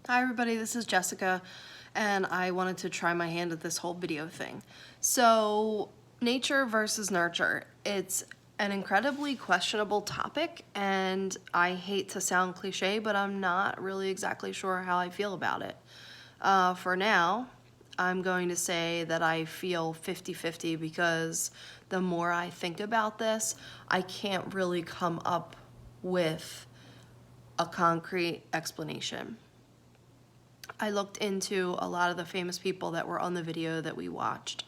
Hi everybody, this is Jessica, and I wanted to try my hand at this whole video thing. So, nature versus nurture. It's an incredibly questionable topic, and I hate to sound cliche, but I'm not really exactly sure how I feel about it. For now, I'm going to say that I feel 50-50 because the more I think about this, I can't really come up with a concrete explanation. I looked into a lot of the famous people that were on the video that we watched.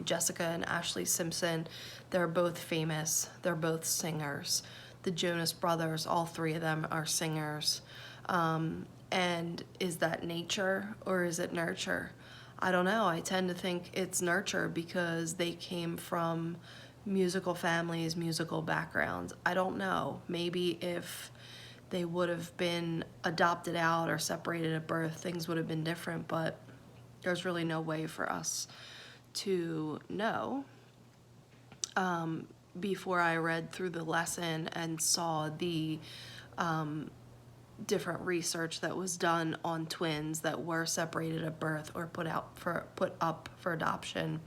Jessica and Ashley Simpson, they're both famous. They're both singers. The Jonas Brothers, all three of them are singers. And is that nature or is it nurture? I don't know. I tend to think it's nurture because they came from musical families, musical backgrounds. I don't know. Maybe if they would have been adopted out or separated at birth, things would have been different, but there's really no way for us to know. Before I read through the lesson and saw the different research that was done on twins that were separated at birth or put up for adoption.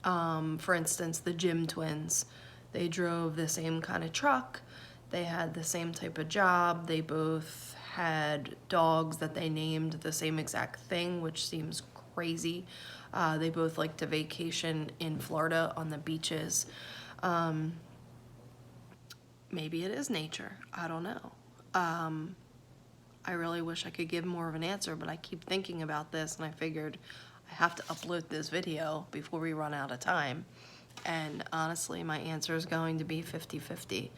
For instance, the Jim twins, they drove the same kind of truck, they had the same type of job, they both had dogs that they named the same exact thing, which seems crazy. They both like to vacation in Florida on the beaches. Maybe it is nature. I don't know. I really wish I could give more of an answer, but I keep thinking about this and I figured I have to upload this video before we run out of time. And honestly, my answer is going to be 50-50.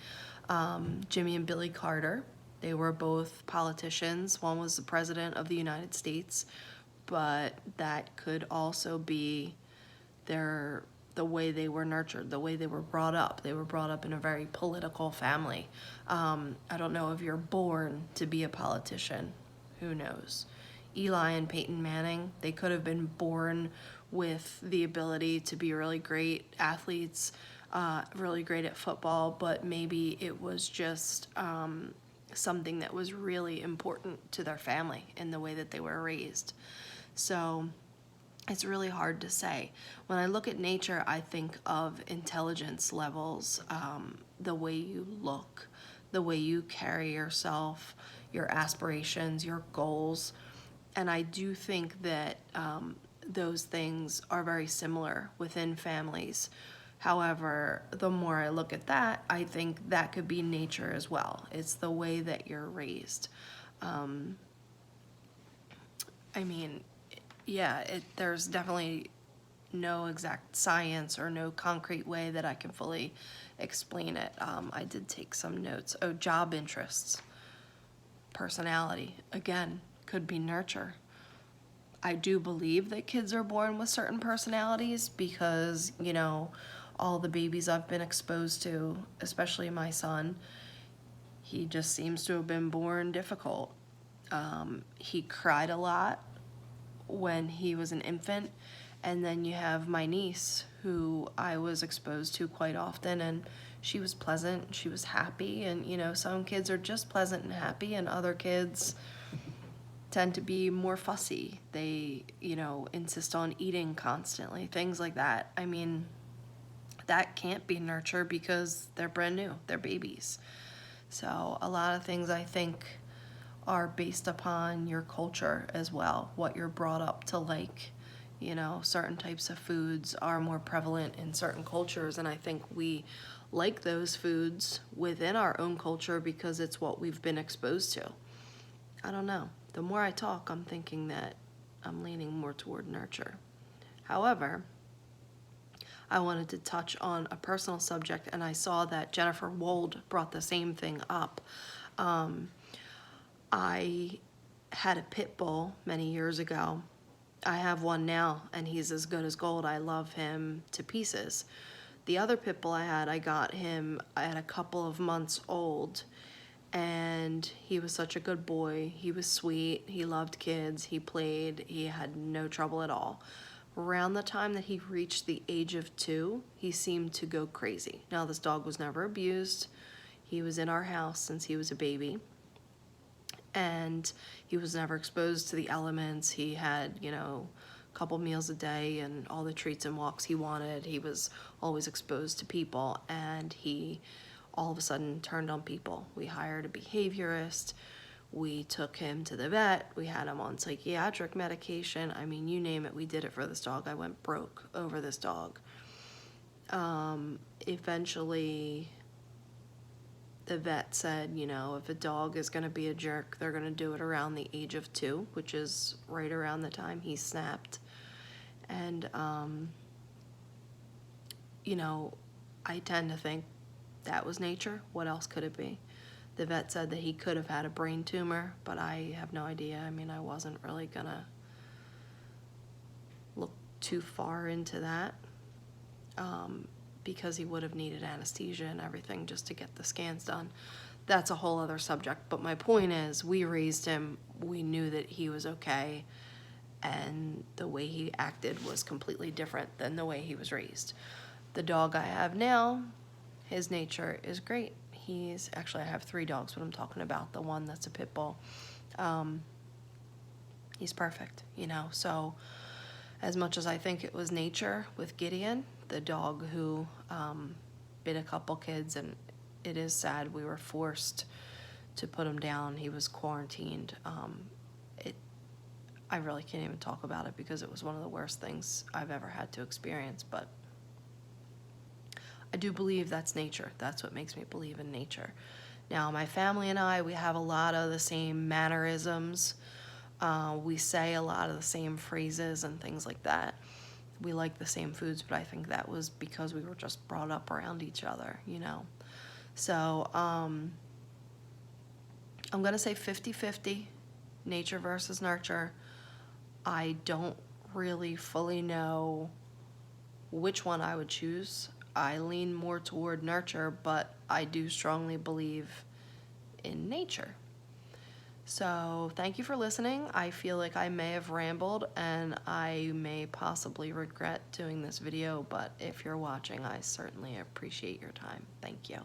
Jimmy and Billy Carter, they were both politicians. One was the president of the United States, but that could also be the way they were nurtured, the way they were brought up. They were brought up in a very political family. I don't know if you're born to be a politician. Who knows? Eli and Peyton Manning, they could have been born with the ability to be really great athletes, really great at football, but maybe it was just something that was really important to their family in the way that they were raised. So it's really hard to say. When I look at nature, I think of intelligence levels, the way you look, the way you carry yourself, your aspirations, your goals. And I do think that those things are very similar within families. However, the more I look at that, I think that could be nature as well. It's the way that you're raised. I mean, yeah, there's definitely no exact science or no concrete way that I can fully explain it. I did take some notes. Oh, job interests, personality, again, could be nurture. I do believe that kids are born with certain personalities because, all the babies I've been exposed to, especially my son, he just seems to have been born difficult. He cried a lot when he was an infant. And then you have my niece, who I was exposed to quite often, and she was pleasant, she was happy, and some kids are just pleasant and happy, and other kids tend to be more fussy. They, insist on eating constantly, things like that. I mean, that can't be nurture because they're brand new, they're babies. So a lot of things I think are based upon your culture as well, what you're brought up to like. Certain types of foods are more prevalent in certain cultures, and I think we like those foods within our own culture because it's what we've been exposed to. I don't know. The more I talk, I'm thinking that I'm leaning more toward nurture. However, I wanted to touch on a personal subject, and I saw that Jennifer Wold brought the same thing up. I had a pit bull many years ago. I have one now, and he's as good as gold. I love him to pieces. The other pit bull I got him at a couple of months old, and he was such a good boy. He was sweet, he loved kids, he played, he had no trouble at all. Around the time that he reached the age of 2, he seemed to go crazy. Now, this dog was never abused. He was in our house since he was a baby. and he was never exposed to the elements. He had, a couple meals a day and all the treats and walks he wanted. He was always exposed to people, and he all of a sudden turned on people. We hired a behaviorist. We took him to the vet. We had him on psychiatric medication. I mean, you name it, we did it for this dog. I went broke over this dog. Eventually, the vet said, if a dog is going to be a jerk, they're going to do it around the age of 2, which is right around the time he snapped. And, I tend to think that was nature. What else could it be? The vet said that he could have had a brain tumor, but I have no idea. I mean, I wasn't really going to look too far into that. Because he would have needed anesthesia and everything just to get the scans done. That's a whole other subject. But my point is, we raised him. We knew that he was okay. And the way he acted was completely different than the way he was raised. The dog I have now, his nature is great. I have 3 dogs, but I'm talking about the one that's a pit bull. He's perfect, So as much as I think it was nature with Gideon, the dog who bit a couple kids, and it is sad, we were forced to put him down. He was quarantined. I really can't even talk about it because it was one of the worst things I've ever had to experience, but I do believe that's nature. That's what makes me believe in nature. Now, my family and I, we have a lot of the same mannerisms. We say a lot of the same phrases and things like that. We like the same foods, but I think that was because we were just brought up around each other, So, I'm going to say 50-50, nature versus nurture. I don't really fully know which one I would choose. I lean more toward nurture, but I do strongly believe in nature. So thank you for listening. I feel like I may have rambled, and I may possibly regret doing this video, but if you're watching, I certainly appreciate your time. Thank you.